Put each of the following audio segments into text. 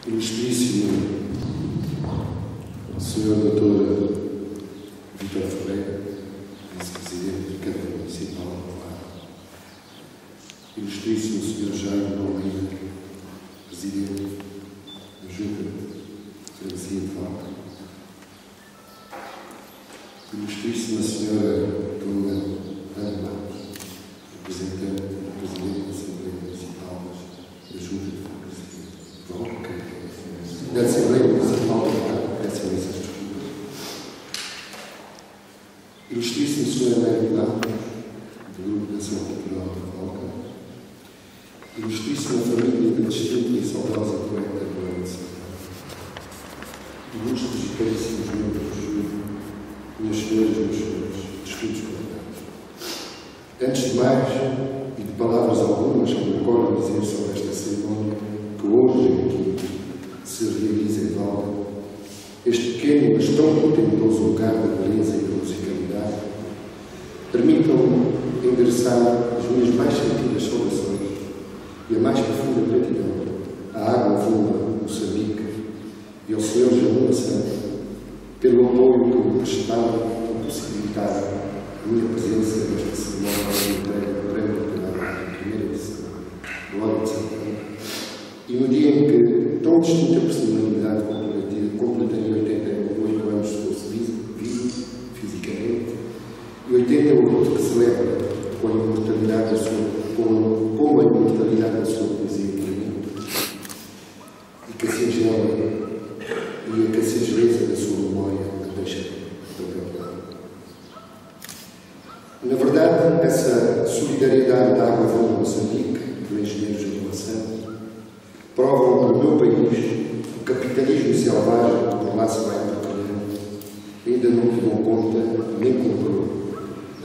Ilustríssimo Sr. Dr. Vítor Ferreira, vice-presidente da Câmara Municipal de Alvalade, Ilustríssimo Sr. Jaime Almeida, presidente da Junta de Freguesia de Valga, Ilustríssima Sra. Dona Ana Matos, representante do Presidente da Assembleia Municipal da Junta de Freguesia de Valga, da Assembleia Municipal de Valga, peço imensa desculpa, Ilustríssimo Sr. Médio Lamos, do Grupo de Ação Cultural de Valga, Ilustríssima Família da distinta e saudosa poeta Joana Santana, ilustres e caríssimos membros, minhas senhoras e meus senhores, distintos convidados. Antes de mais, e de palavras algumas que me ocorrem dizer sobre esta cerimónia que hoje aqui se realiza em Valga, este pequeno mas tão portentoso lugar da beleza e da musicalidade, permitam-me endereçar as minhas mais sentidas saudações e a mais profunda gratidão à Água Viva Moçambique e ao Sr. Jabu Santos pelo apoio que me prestaram e possibilitaram a minha presença nesta cerimónia de entrega do Prémio Literário da primeira edição do Óleo de Santana, e no dia em que tão distinta personalidade completaria 88 anos se fosse vivo, fisicamente, e 88 que celebra com a imortalidade da sua poesia e talento, e que a singeleza da sua memória a deixa perpetuada. Na verdade, essa solidariedade da Água Viva Moçambique, do engenheiro Jabu Santos, provam que no meu país o capitalismo selvagem por lá se vai preparando ainda não tomou conta nem comprou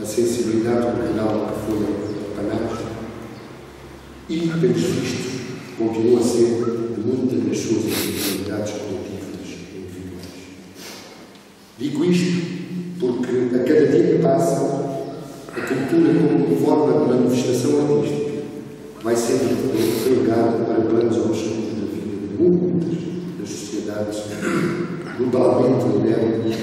a sensibilidade original que foi a panagem e, pelos vistos, continua a ser de muitas das suas individualidades coletivas e individuais. Digo isto porque a cada dia que passa, a cultura como forma de manifestação artística vai sendo relegada para planos obscuros da vida de muitas das sociedades globalmente modernas,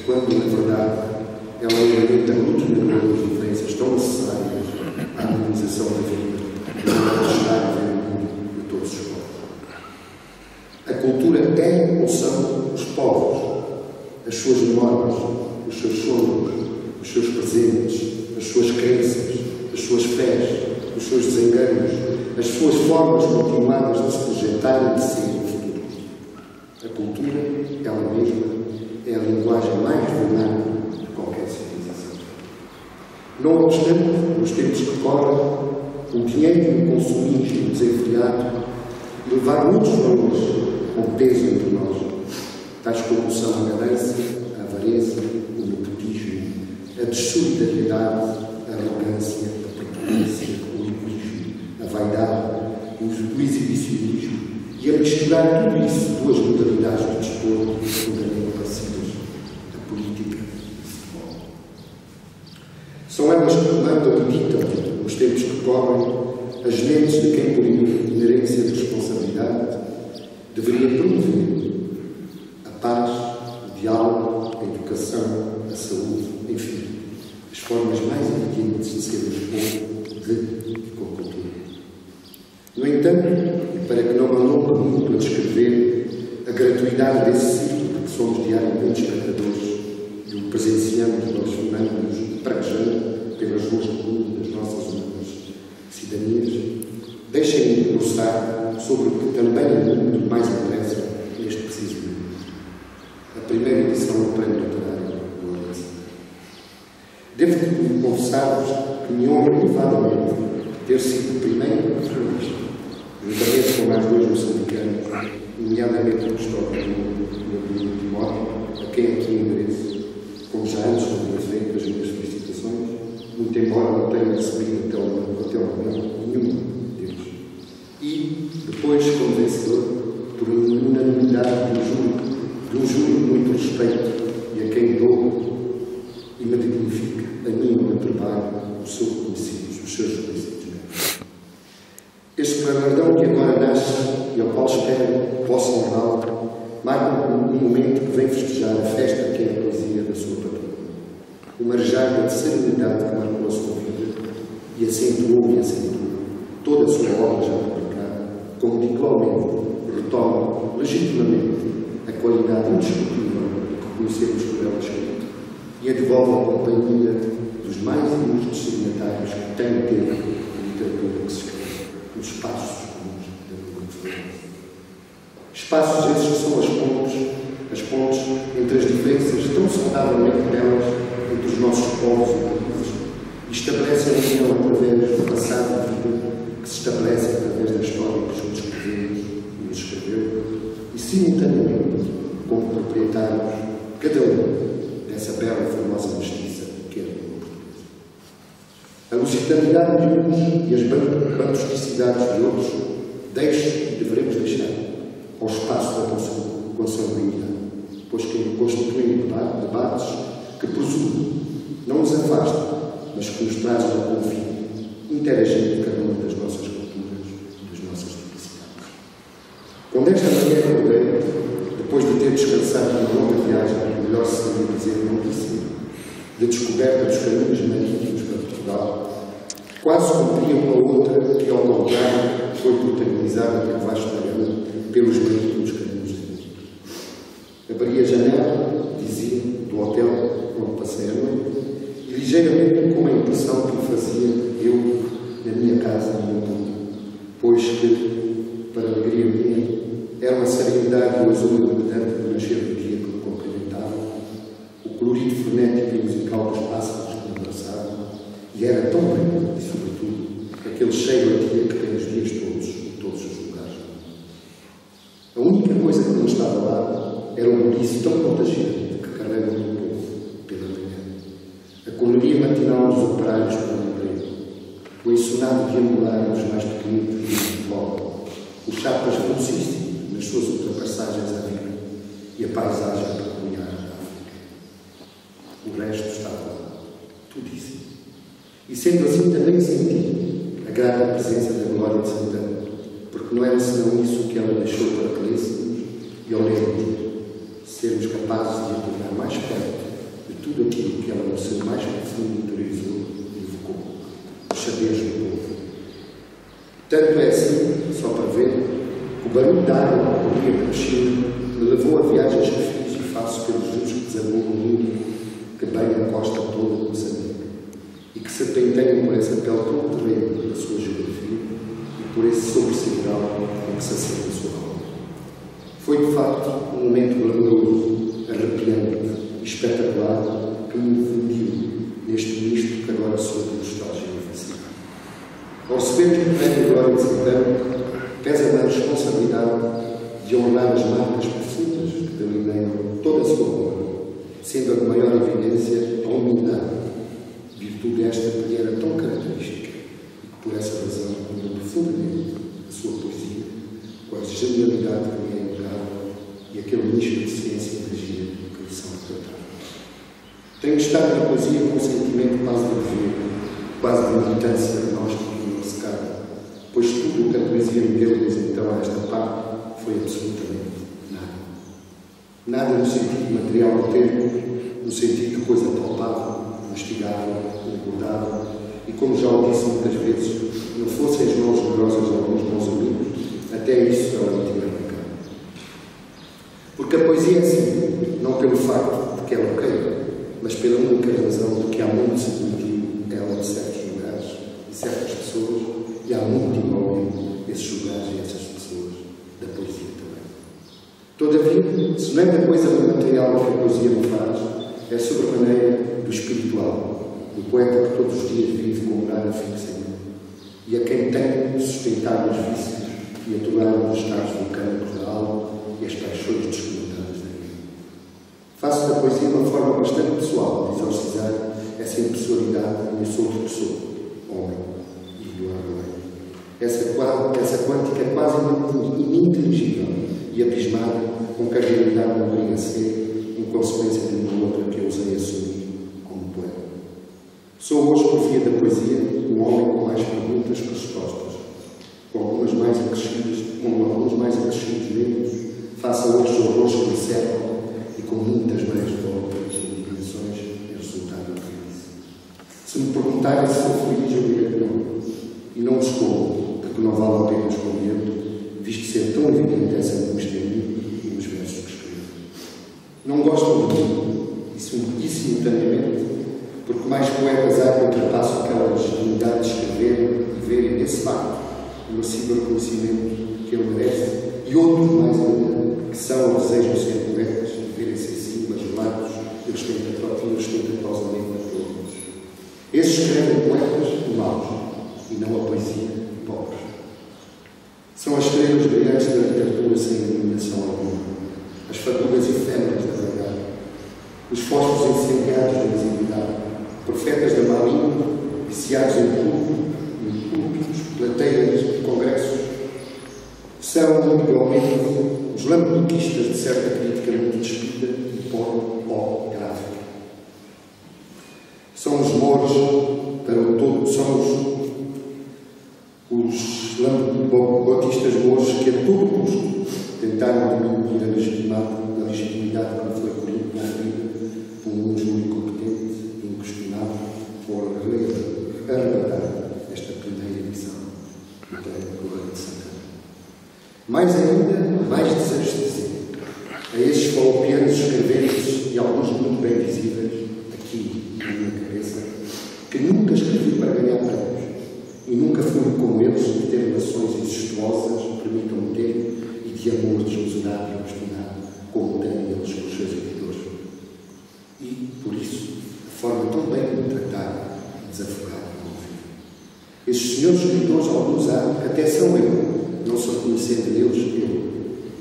quando, na verdade, ela alimenta aglutinador das diferenças tão necessárias à harmonização da vida e ao bem-estar de todos os povos. A cultura é ou são os povos, as suas memórias, os seus sonhos, os seus presentes, as suas crenças, as suas fés, os seus desenganos, as suas formas continuadas de se projetar e de ser no futuro. A cultura, ela mesma, é a linguagem mais vulgar de qualquer civilização. Não obstante, nos tempos que correm, o dinheiro e o consumismo desenfreado levar muitos valores com peso entre nós, tais como são a ganância, a avareza, o nepotismo, a dessolidariedade, a arrogância, a petulância, o egoísmo, a vaidade, o exibicionismo, e a misturar tudo isso, duas modalidades do desporto absolutamente parecidas, a política e o futebol. São elas que comandam e ditam, nos tempos que correm, as mentes de quem, por inerência de responsabilidade, deveria promover a paz, o diálogo, a educação, a saúde, enfim, as formas mais evidentes de sermos povo de e com cultura. No entanto, e para que não me alongue muito a descrever a gratuidade desse ciclo de que somos diariamente espectadores e o presenciamos nós humanos praguejando pelas ruas comuns das nossas humanas cidadanias, deixem-me debruçar sobre o que também é muito mais interessa neste preciso momento. A primeira edição do Prémio Literário do Óleo de Santana. Devo confessar-vos que me honra elevadamente ter sido o primeiro finalista, juntamente com mais dois moçambicanos, nomeadamente o Custódio do Timóteo, a quem aqui endereço, como já antes tinha feito as minhas felicitações, muito embora não tenha recebido até o momento nenhum deles. E, depois, como vencedor, por unanimidade de um júri de muito respeito e a quem dou e me dignifica a mim o meu trabalho, os seus reconhecidos méritos. Este galardão que agora nasce e ao qual espero espera possa honrá-lo, marca um momento que vem festejar a festa que é a poesia da sua patrona. Uma rejada de serenidade que marcou a sua vida e acentuou toda a sua obra já publicada, como que igualmente retoma legitimamente a qualidade indiscutível que conhecemos por ela escrita e a devolve à companhia dos mais ilustres signatários que tem teve a literatura que se escreve nos espaços comuns da língua portuguesa. Espaços esses que são as pontes entre as diferenças tão saudavelmente belas entre os nossos povos e países e estabelecem a união através do passado de vida que se estabelece através da história que nos escrevemos e nos escreveu e, simultaneamente, como proprietários, cada um dessa bela e formosa mestiça que é a língua portuguesa. A lusitanidade de uns e as bantusticidades de outros deixe e devemos deixar ao espaço da consanguinidade, pois que constituem debates que presumem, não nos afastam, mas que nos trazem ao confim, interagindo cada uma das nossas culturas e das nossas diversidades. Quando desta manhã acordei, depois de ter descansado uma longa viagem, melhor se seria dizer longuíssima, de descoberta dos caminhos marítimos para Portugal, quase cumpria uma outra que, ao contrário, foi protagonizada por Vasco da Gama pelos marítimos caminhos da vida. Abri a janela, dizia, do hotel onde passei a noite, e ligeiramente com a impressão que fazia eu na minha casa, no meu mundo, pois que, para a alegria minha, era uma serenidade e o azul elegante do nascer do dia que me cumprimentava, o colorido frenético e musical dos pássaros que me abraçavam, e era tão bem, e sobretudo, aquele cheiro a dia que tem os dias todos, em todos os lugares. A única coisa que não estava lá era um buliço tão contagiante que carrega o meu povo pela manhã, a correria matinal dos operários pelo emprego, o ensonado deambular dos mais pequeninos de bola, os chapas velocíssimos nas suas ultrapassagens à vida e a paisagem peculiar da África. O resto estava lá, tudíssimo. E sendo assim também senti a grande presença da Glória de Santana, porque não era senão isso que ela deixou para que lêssemos e ao lermos, sermos capazes de a tornar mais perto de tudo aquilo que ela no seu mais profundo interiorizou e evocou, os saberes do povo. Tanto é assim, só para ver, que o barulho da água que corria pela China me levou a viagens que fiz e faço pelos rios que desabam no Índico, que banham a costa toda de Moçambique, e que serpenteiam por essa pele tão terrena da sua geografia e por esse sobresideral em que se acende a sua alma. Foi, de facto, um momento glamouroso, arrepiante e espetacular que me fundiu neste misto que agora sou de nostalgia e felicidade. Ao receber o prémio Glória de Santana, pesa na responsabilidade de honrar as marcas profundas que delineiam toda a sua obra, sendo a de maior evidência a humildade, virtude esta que lhe era tão característica e que, por essa razão, uniu profundamente a sua poesia com a genialidade que lhe é inegável e aquele nicho de ciência e magia que lhe são retratados. Tenho estado na poesia com um sentimento quase de dever, quase de militância agnóstica e obcecada, pois tudo o que a poesia me deu desde então a esta parte foi absolutamente nada. Nada no sentido material do termo, no sentido de coisa palpável, investigável, abordável, e como já o disse muitas vezes, não fossem as mãos generosas de alguns bons amigos, até isso ela me tinha arrancado. Porque a poesia é assim, não pelo facto de que ela queira, mas pela única razão de que há muito se permitiu ela de certos lugares e certas pessoas, e há muito envolvem esses lugares e essas pessoas da poesia também. Todavia, se não é da coisa material que a poesia me faz, é sobremaneira do espiritual, do poeta que todos os dias vive com morada fixa em mim, e a quem tem sustentado os vícios e aturado os estados vulcânicos da alma e as paixões desconectadas da vida. Faço da poesia uma forma bastante pessoal de exorcizar essa impessoalidade da minha pessoa, homem e do ar. Essa quântica é quase ininteligível e abismada com que a realidade não obriga a ser, em consequência de uma outra que eu usei assumir como poeta. Sou hoje, por via da poesia, um homem com mais perguntas que respostas, com alguns mais acrescidos face a outros horrores que me cercam e com muitas marés de voltas e indignações, é resultado da crise. Se me perguntarem se sou feliz, eu direi que não. E não o escondo, porque não vale a pena esconder, visto ser tão evidente essa angústia em mim e nos versos que escrevo. Não gosto de mim, e simultaneamente, porque mais poetas há que ultrapassam aquela legitimidade de escrever e verem nesse facto o merecido reconhecimento que ele merece, e outros mais ainda, que são ou desejam ser poetas e verem-se assim flagelados e ostentatoriosamente por outros. Esses escrevem poetas maus, e não a poesia pobres. São as estrelas brilhantes da literatura sem iluminação alguma, as fadulas efêmeras da verdade, os fósforos incendiados da visibilidade, profetas da má língua, viciados em púlpitos, plateias e congressos, são, igualmente, os lambuquistas de certa crítica muito despida e pornográfica. São os mouros para o todo, são os lambuquistas mouros que a todo custo tentaram diminuir a legitimidade que foi corrompida por um júri competente e inquestionável por arrebatar esta primeira edição da Glória de Santana. Mais ainda, mais desejo dizer, a estes falopianos escreventes e alguns muito bem visíveis, aqui na minha cabeça, que nunca escrevi para ganhar prémios e nunca fui como eles de ter relações incestuosas, permitam-me ter, e de amor desmesurado e obstinado, como têm eles com os seus editores. E, por isso, a forma tão bem que me trataram e desafogada como vivo. Esses senhores escritores, alguns há, até são eu, não se reconhecendo eles,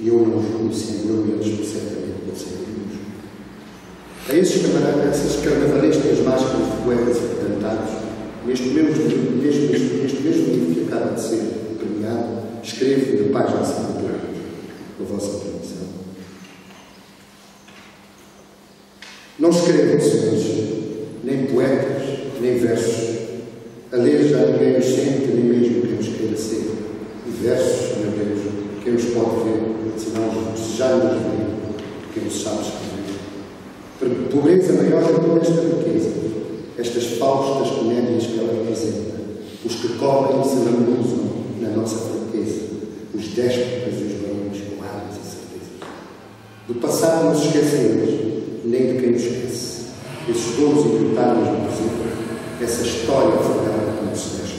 e eu não os reconhecendo eu, eles certamente vão ser amigos. A esses camaradas, essas carnavalescas máscaras de poetas e cantados, neste mesmo livro que acaba de ser premiado, escrevo de página a página, com a vossa permissão. Não escrevam, senhores, nem poetas, nem versos. A ler já ninguém os sente, nem mesmo quem os queira ser. E versos, meu Deus, quem os pode ver, senão já nos vê, quem os sabe escrever. Pobreza maior é toda esta riqueza, estas faustas comédias que ela representa, os que correm e se lambuzam na nossa fraqueza, os déspotas e os barões com armas e certezas. Do passado não se esquecem eles, nem de quem nos esquece. Esses dons imputáveis no presente, essa história afogada que não se deixa.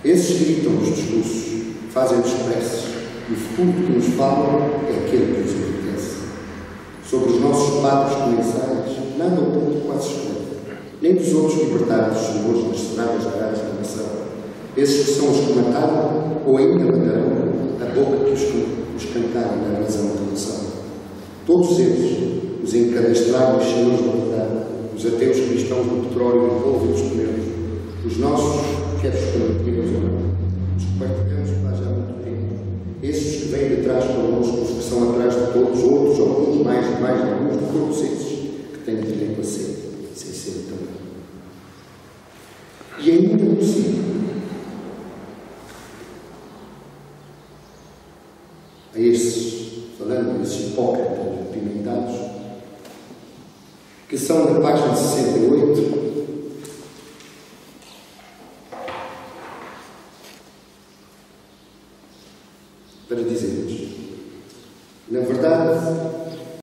Esses gritam nos discursos, fazem-nos preces, e o futuro que nos falam é aquele que nos enriquece. Sobre os nossos quadros comensais, nada ou pouco quase escreve, nem dos outros libertários senhores nas cerradas reais da nação. Esses que são os que mataram, ou ainda matarão, a boca que os cantaram na razão da nação. Todos eles, os encadastrados senhores da verdade, os ateus cristãos do petróleo envolvidos por eles, os nossos, quer os prometidos ou não, os que partilhamos faz já muito tempo, esses que vêm de trás connosco, os que são atrás de todos, outros, alguns mais alguns, de todos esses que têm direito a ser, sem ser também. E ainda por cima, a esses, falando desses hipócritas apimentados, que são na página 68, para dizer-lhes, na verdade,